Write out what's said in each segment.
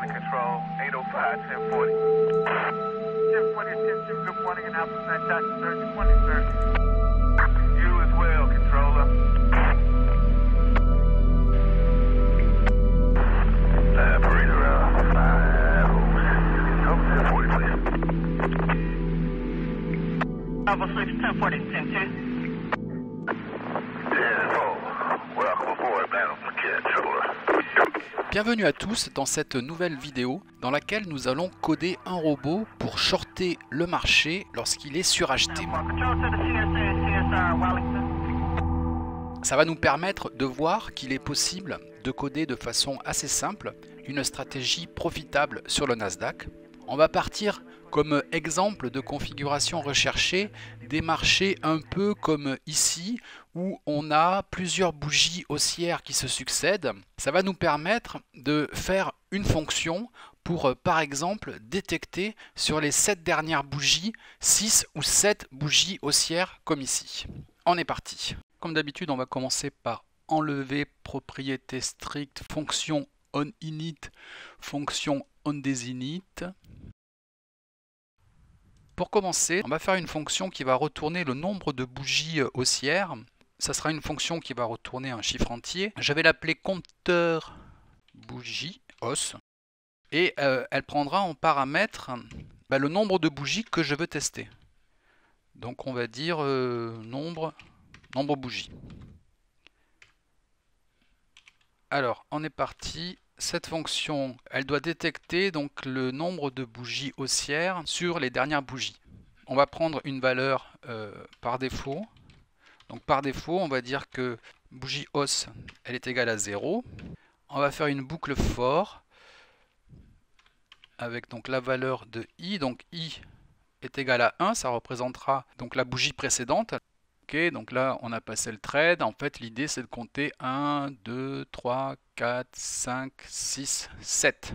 morning, control. 805, 1040. 1040, attention. Good morning, and Alpha Fantastic 3020, sir. You as well, controller. Operator, 1040, please. Alpha 6, 1040, 1010. Welcome aboard, Madam Controller. Bienvenue à tous dans cette nouvelle vidéo dans laquelle nous allons coder un robot pour shorter le marché lorsqu'il est suracheté. Ça va nous permettre de voir qu'il est possible de coder de façon assez simple une stratégie profitable sur le Nasdaq. On va partir comme exemple de configuration recherchée des marchés un peu comme ici où on a plusieurs bougies haussières qui se succèdent. Ça va nous permettre de faire une fonction pour par exemple détecter sur les 7 dernières bougies 6 ou 7 bougies haussières comme ici. On est parti. Comme d'habitude, on va commencer par enlever propriété stricte, fonction onInit, fonction onDesinit. Pour commencer, on va faire une fonction qui va retourner le nombre de bougies haussières. Ça sera une fonction qui va retourner un chiffre entier. Je vais l'appeler compteur bougie hausse. Et elle prendra en paramètre le nombre de bougies que je veux tester. Donc on va dire nombre bougies. Alors, on est parti. Cette fonction, elle doit détecter donc le nombre de bougies haussières sur les dernières bougies. On va prendre une valeur par défaut. Donc par défaut, on va dire que bougie hausse, elle est égale à 0. On va faire une boucle for avec donc la valeur de i. Donc i est égal à 1, ça représentera donc la bougie précédente. Ok, donc là on a passé le trade. En fait l'idée c'est de compter 1, 2, 3, 4, 5, 6, 7.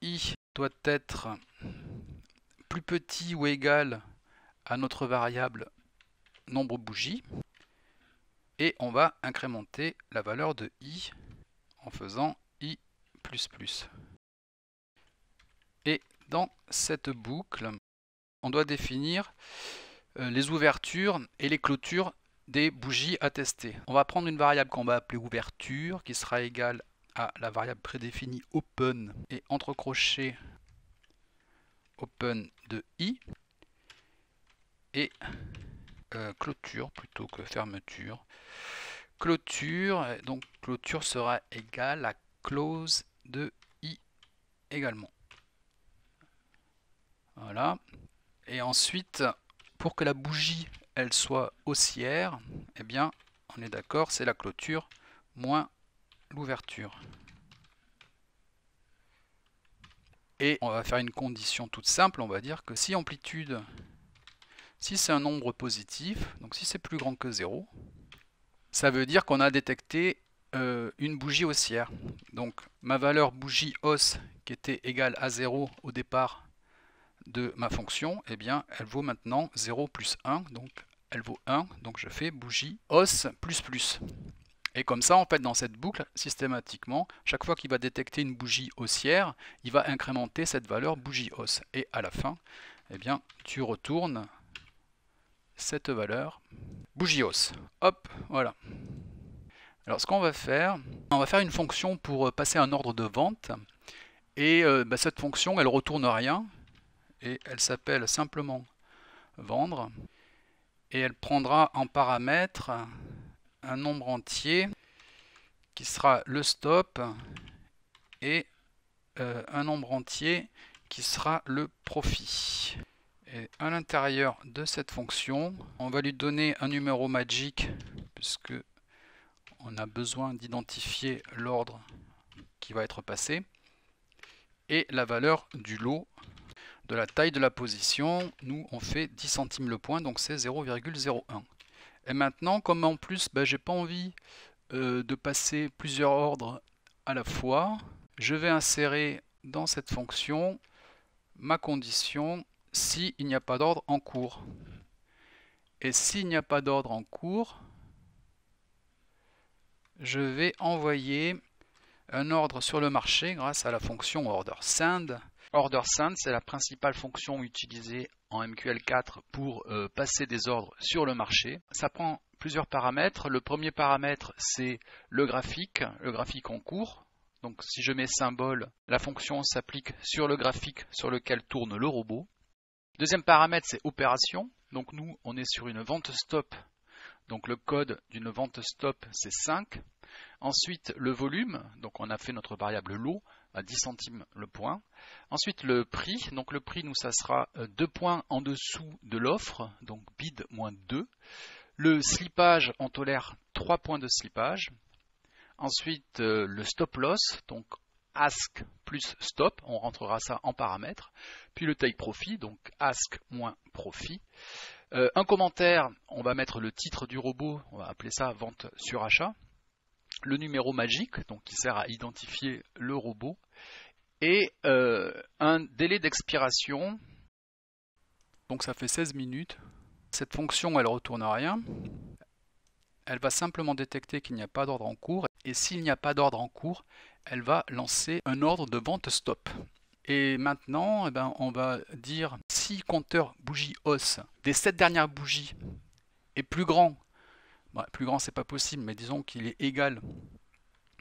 I doit être plus petit ou égal à notre variable nombre bougies. Et on va incrémenter la valeur de i en faisant i++. Et dans cette boucle, on doit définir les ouvertures et les clôtures des bougies à tester. On va prendre une variable qu'on va appeler ouverture qui sera égale à la variable prédéfinie open et entre crochets open de i et clôture plutôt que fermeture. Clôture, donc clôture sera égale à close de i également. Voilà. Et ensuite, pour que la bougie elle soit haussière, eh bien, on est d'accord, c'est la clôture moins l'ouverture. Et on va faire une condition toute simple, on va dire que si amplitude, si c'est un nombre positif, donc si c'est plus grand que 0, ça veut dire qu'on a détecté une bougie haussière. Donc ma valeur bougie hausse qui était égale à 0 au départ de ma fonction, eh bien, elle vaut maintenant 0 plus 1, donc elle vaut 1, donc je fais bougie hausse plus plus. Et comme ça, en fait, dans cette boucle, systématiquement, chaque fois qu'il va détecter une bougie haussière, il va incrémenter cette valeur bougie hausse. Et à la fin, eh bien, tu retournes cette valeur bougie hausse. Hop, voilà. Alors, ce qu'on va faire, on va faire une fonction pour passer un ordre de vente. Et cette fonction, elle retourne rien. Et elle s'appelle simplement vendre et elle prendra en paramètre un nombre entier qui sera le stop et un nombre entier qui sera le profit. Et à l'intérieur de cette fonction, on va lui donner un numéro magique puisque on a besoin d'identifier l'ordre qui va être passé et la valeur du lot. De la taille de la position, nous on fait 10 centimes le point, donc c'est 0,01. Et maintenant, comme en plus j'ai pas envie de passer plusieurs ordres à la fois, je vais insérer dans cette fonction ma condition s'il n'y a pas d'ordre en cours. Et s'il n'y a pas d'ordre en cours, je vais envoyer un ordre sur le marché grâce à la fonction order_send. Order_send, c'est la principale fonction utilisée en MQL4 pour passer des ordres sur le marché. Ça prend plusieurs paramètres. Le premier paramètre, c'est le graphique en cours. Donc si je mets symbole, la fonction s'applique sur le graphique sur lequel tourne le robot. Deuxième paramètre, c'est opération. Donc nous, on est sur une vente stop. Donc le code d'une vente stop, c'est 5. Ensuite, le volume. Donc on a fait notre variable lot à 10 centimes le point. Ensuite, le prix. Donc le prix, nous, ça sera 2 points en dessous de l'offre. Donc bid moins 2. Le slippage, on tolère 3 points de slippage. Ensuite, le stop loss. Donc ask plus stop, on rentrera ça en paramètres. Puis le take profit, donc ask moins profit. Un commentaire, on va mettre le titre du robot, on va appeler ça vente sur achat. Le numéro magique, donc qui sert à identifier le robot. Et un délai d'expiration, donc ça fait 16 minutes. Cette fonction, elle ne retourne rien. Elle va simplement détecter qu'il n'y a pas d'ordre en cours. Et s'il n'y a pas d'ordre en cours, elle va lancer un ordre de vente stop. Et maintenant, on va dire si compteur bougie hausse des 7 dernières bougies est plus grand, plus grand c'est pas possible, mais disons qu'il est égal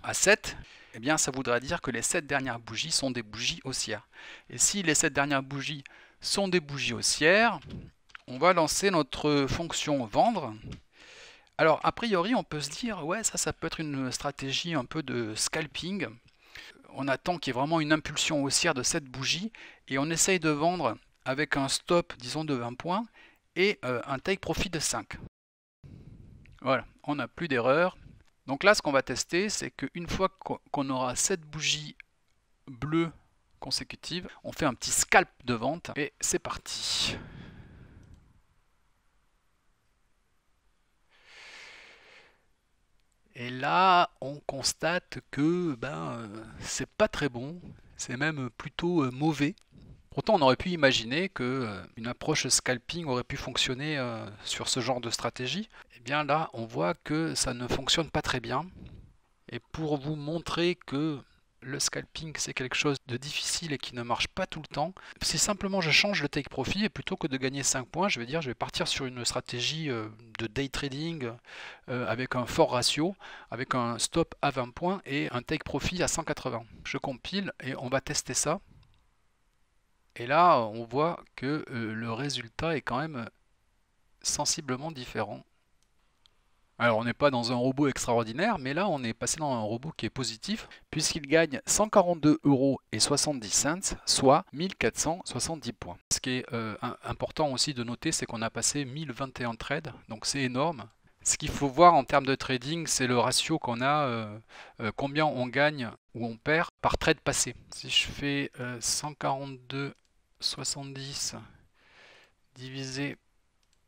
à 7, eh bien ça voudra dire que les 7 dernières bougies sont des bougies haussières. Et si les 7 dernières bougies sont des bougies haussières, on va lancer notre fonction vendre. Alors a priori on peut se dire ouais ça peut être une stratégie un peu de scalping. On attend qu'il y ait vraiment une impulsion haussière de cette bougie et on essaye de vendre avec un stop disons de 20 points et un take profit de 5. Voilà, on n'a plus d'erreur. Donc là ce qu'on va tester c'est qu'une fois qu'on aura 7 bougies bleues consécutives, on fait un petit scalp de vente et c'est parti. Et là, on constate que c'est pas très bon, c'est même plutôt mauvais. Pourtant, on aurait pu imaginer qu'une approche scalping aurait pu fonctionner sur ce genre de stratégie. Et bien là, on voit que ça ne fonctionne pas très bien. Et pour vous montrer que le scalping c'est quelque chose de difficile et qui ne marche pas tout le temps, si simplement je change le take profit et plutôt que de gagner 5 points, je vais partir sur une stratégie de day trading avec un fort ratio, avec un stop à 20 points et un take profit à 180. Je compile et on va tester ça. Et là, on voit que le résultat est quand même sensiblement différent. Alors on n'est pas dans un robot extraordinaire, mais là on est passé dans un robot qui est positif, puisqu'il gagne 142,70 €, soit 1470 points. Ce qui est important aussi de noter, c'est qu'on a passé 1021 trades, donc c'est énorme. Ce qu'il faut voir en termes de trading, c'est le ratio qu'on a, combien on gagne ou on perd par trade passé. Si je fais 142,70 divisé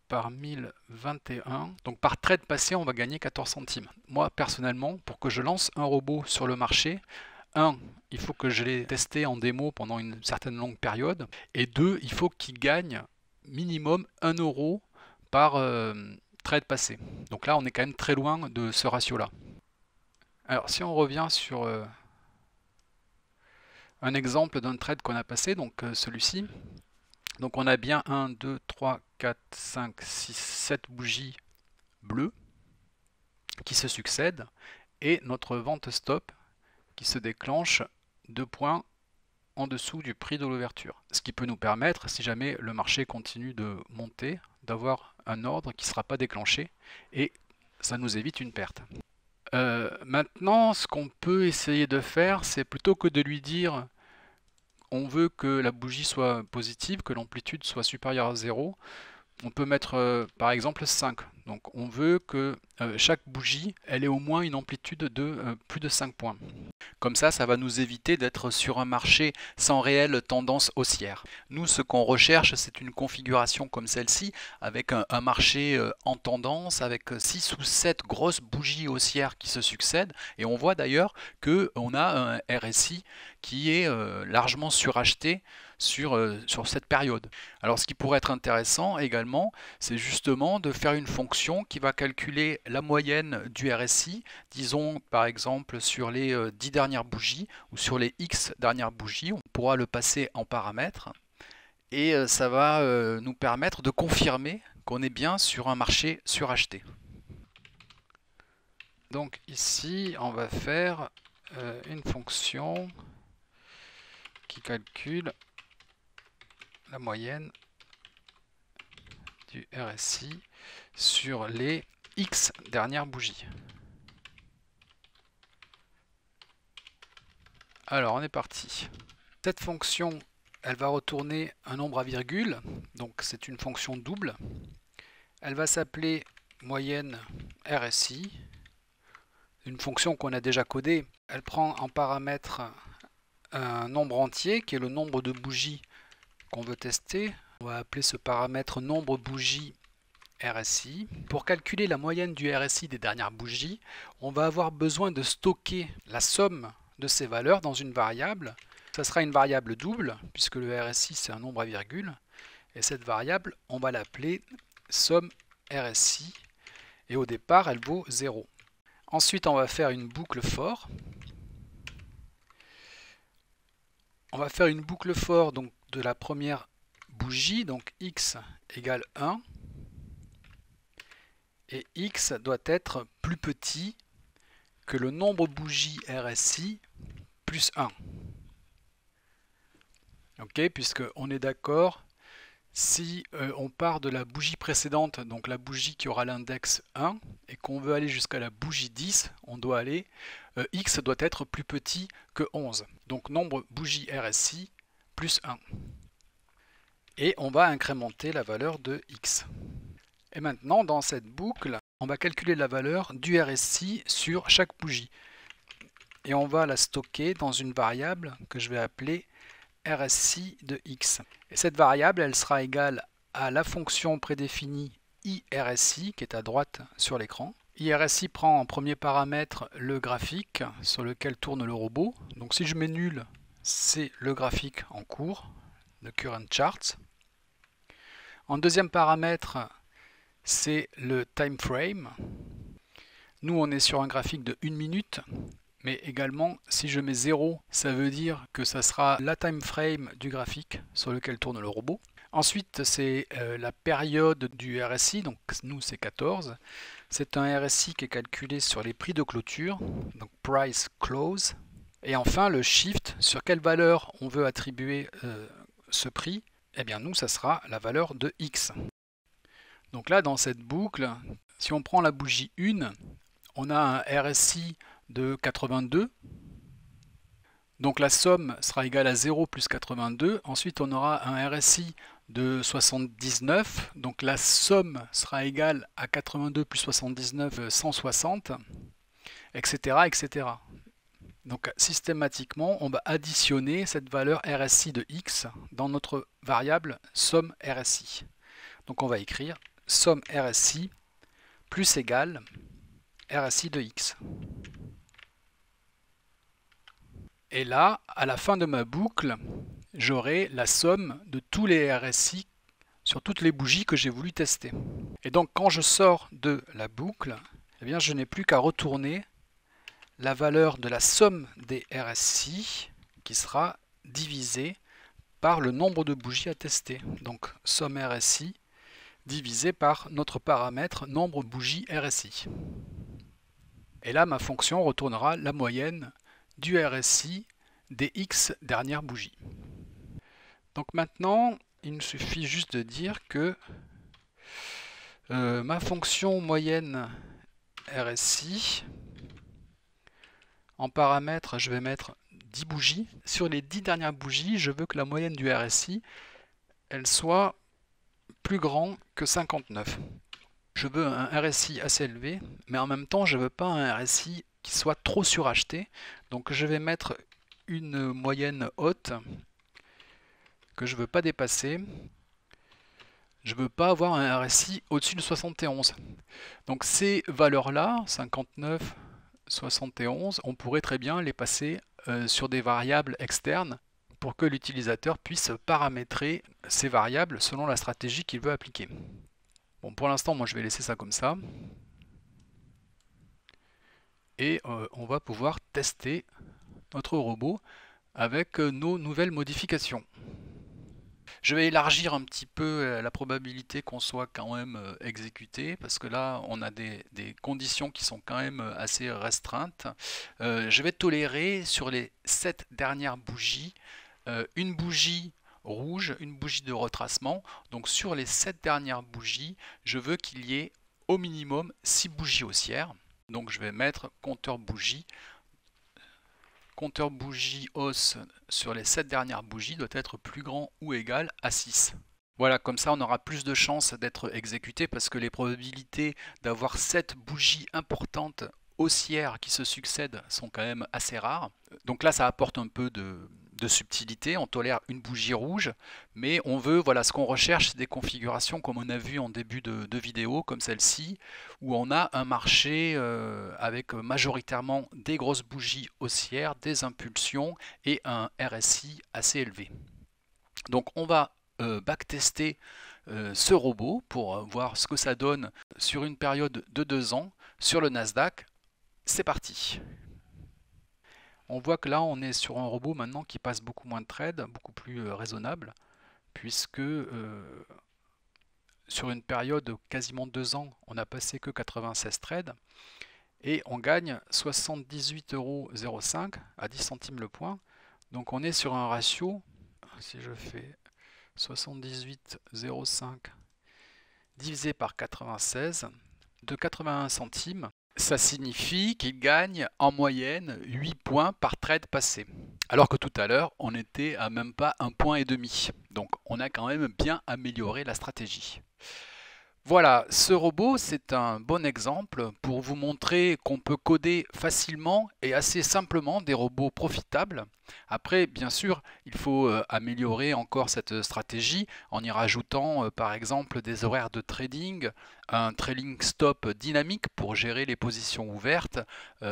par 1021, donc par trade passé on va gagner 14 centimes. Moi personnellement, pour que je lance un robot sur le marché, 1, il faut que je l'ai testé en démo pendant une certaine longue période, et 2, il faut qu'il gagne minimum 1 € par trade passé. Donc là on est quand même très loin de ce ratio là. Alors si on revient sur un exemple d'un trade qu'on a passé, donc celui-ci. Donc on a bien 1, 2, 3, 4, 5, 6, 7 bougies bleues qui se succèdent et notre vente stop qui se déclenche 2 points en dessous du prix de l'ouverture. Ce qui peut nous permettre, si jamais le marché continue de monter, d'avoir un ordre qui ne sera pas déclenché et ça nous évite une perte. Maintenant, ce qu'on peut essayer de faire, c'est plutôt que de lui dire on veut que la bougie soit positive, que l'amplitude soit supérieure à 0. On peut mettre par exemple 5. Donc on veut que chaque bougie, elle ait au moins une amplitude de plus de 5 points. Comme ça, ça va nous éviter d'être sur un marché sans réelle tendance haussière. Nous, ce qu'on recherche, c'est une configuration comme celle-ci, avec un marché en tendance, avec 6 ou 7 grosses bougies haussières qui se succèdent. Et on voit d'ailleurs qu'on a un RSI qui est largement suracheté sur cette période. Alors ce qui pourrait être intéressant également, c'est justement de faire une fonction qui va calculer la moyenne du RSI, disons par exemple sur les 10 dernières bougies ou sur les X dernières bougies, on pourra le passer en paramètres et ça va nous permettre de confirmer qu'on est bien sur un marché suracheté. Donc ici, on va faire une fonction qui calcule la moyenne du RSI sur les X dernières bougies. Alors on est parti. Cette fonction, elle va retourner un nombre à virgule, donc c'est une fonction double. Elle va s'appeler moyenne RSI, une fonction qu'on a déjà codée. Elle prend en paramètre un nombre entier qui est le nombre de bougies qu'on veut tester. On va appeler ce paramètre nombre bougies RSI. Pour calculer la moyenne du RSI des dernières bougies, on va avoir besoin de stocker la somme de ces valeurs dans une variable. Ça sera une variable double, puisque le RSI c'est un nombre à virgule. Et cette variable, on va l'appeler somme RSI. Et au départ, elle vaut 0. Ensuite, on va faire une boucle for. On va faire une boucle for donc, de la première bougie, donc x égale 1. Et x doit être plus petit que le nombre bougie RSI plus 1. Ok, puisqu'on est d'accord, si on part de la bougie précédente, donc la bougie qui aura l'index 1, et qu'on veut aller jusqu'à la bougie 10, on doit aller, x doit être plus petit que 11. Donc nombre bougie RSI plus 1. Et on va incrémenter la valeur de x. Et maintenant, dans cette boucle, on va calculer la valeur du RSI sur chaque bougie. Et on va la stocker dans une variable que je vais appeler RSI de x. Et cette variable, elle sera égale à la fonction prédéfinie iRSI qui est à droite sur l'écran. iRSI prend en premier paramètre le graphique sur lequel tourne le robot. Donc si je mets nul, c'est le graphique en cours, le current chart. En deuxième paramètre, c'est le time frame. Nous, on est sur un graphique de 1 minute. Mais également, si je mets 0, ça veut dire que ça sera la time frame du graphique sur lequel tourne le robot. Ensuite, c'est la période du RSI, donc nous c'est 14. C'est un RSI qui est calculé sur les prix de clôture, donc price close. Et enfin, le shift, sur quelle valeur on veut attribuer ce prix. Eh bien nous, ça sera la valeur de x. Donc là, dans cette boucle, si on prend la bougie 1, on a un RSI de 82. Donc la somme sera égale à 0 plus 82. Ensuite, on aura un RSI de 79. Donc la somme sera égale à 82 plus 79, 160, etc., etc. Donc systématiquement, on va additionner cette valeur RSI de x dans notre variable somme RSI. Donc on va écrire somme RSI plus égale RSI de x. Et là, à la fin de ma boucle, j'aurai la somme de tous les RSI sur toutes les bougies que j'ai voulu tester. Et donc quand je sors de la boucle, eh bien, je n'ai plus qu'à retourner la valeur de la somme des RSI qui sera divisée par le nombre de bougies à tester. Donc somme RSI divisé par notre paramètre nombre bougies RSI. Et là, ma fonction retournera la moyenne du RSI des X dernières bougies. Donc maintenant, il me suffit juste de dire que ma fonction moyenne RSI, en paramètre, je vais mettre 10 bougies. Sur les 10 dernières bougies, je veux que la moyenne du RSI, elle soit plus grand que 59. Je veux un RSI assez élevé, mais en même temps, je ne veux pas un RSI qui soit trop suracheté. Donc je vais mettre une moyenne haute que je ne veux pas dépasser. Je ne veux pas avoir un RSI au-dessus de 71. Donc ces valeurs-là, 59, 71, on pourrait très bien les passer sur des variables externes pour que l'utilisateur puisse paramétrer ces variables selon la stratégie qu'il veut appliquer. Bon, pour l'instant, moi je vais laisser ça comme ça. et on va pouvoir tester notre robot avec nos nouvelles modifications. Je vais élargir un petit peu la probabilité qu'on soit quand même exécuté, parce que là on a des conditions qui sont quand même assez restreintes. Je vais tolérer sur les 7 dernières bougies une bougie rouge, une bougie de retracement. Donc sur les 7 dernières bougies, je veux qu'il y ait au minimum 6 bougies haussières. Donc je vais mettre compteur bougie. Compteur bougie hausse sur les 7 dernières bougies doit être plus grand ou égal à 6. Voilà, comme ça on aura plus de chances d'être exécuté parce que les probabilités d'avoir 7 bougies importantes haussières qui se succèdent sont quand même assez rares. Donc là ça apporte un peu de subtilité, on tolère une bougie rouge, mais on veut, voilà, ce qu'on recherche, c'est des configurations comme on a vu en début de vidéo, comme celle-ci, où on a un marché avec majoritairement des grosses bougies haussières, des impulsions et un RSI assez élevé. Donc on va backtester ce robot pour voir ce que ça donne sur une période de 2 ans sur le Nasdaq. C'est parti! On voit que là on est sur un robot maintenant qui passe beaucoup moins de trades, beaucoup plus raisonnable, puisque sur une période de quasiment 2 ans, on n'a passé que 96 trades et on gagne 78,05 € à 10 centimes le point. Donc on est sur un ratio, si je fais 78,05 divisé par 96, de 81 centimes. Ça signifie qu'il gagne en moyenne 8 points par trade passé. Alors que tout à l'heure, on était à même pas 1,5 point. Donc on a quand même bien amélioré la stratégie. Voilà, ce robot, c'est un bon exemple pour vous montrer qu'on peut coder facilement et assez simplement des robots profitables. Après, bien sûr, il faut améliorer encore cette stratégie en y rajoutant par exemple des horaires de trading, un trailing stop dynamique pour gérer les positions ouvertes,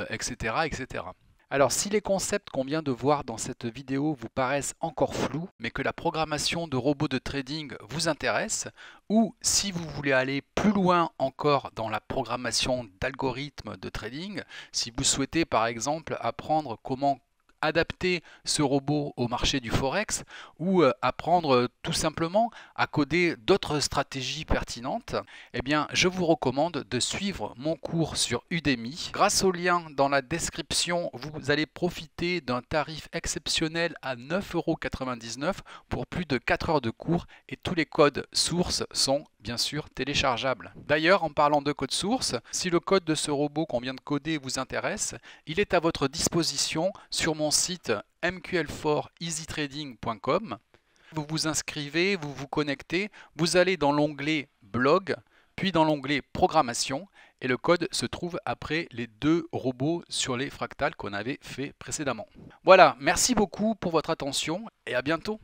etc., etc. Alors si les concepts qu'on vient de voir dans cette vidéo vous paraissent encore flous, mais que la programmation de robots de trading vous intéresse, ou si vous voulez aller plus loin encore dans la programmation d'algorithmes de trading, si vous souhaitez par exemple apprendre comment adapter ce robot au marché du Forex ou apprendre tout simplement à coder d'autres stratégies pertinentes, eh bien je vous recommande de suivre mon cours sur Udemy. Grâce au lien dans la description, vous allez profiter d'un tarif exceptionnel à 9,99 € pour plus de 4 heures de cours et tous les codes sources sont bien sûr téléchargeables. D'ailleurs, en parlant de code source, si le code de ce robot qu'on vient de coder vous intéresse, il est à votre disposition sur mon site mql4easytrading.com. Vous vous inscrivez, vous vous connectez, vous allez dans l'onglet blog, puis dans l'onglet programmation, et le code se trouve après les 2 robots sur les fractales qu'on avait fait précédemment. Voilà, merci beaucoup pour votre attention et à bientôt.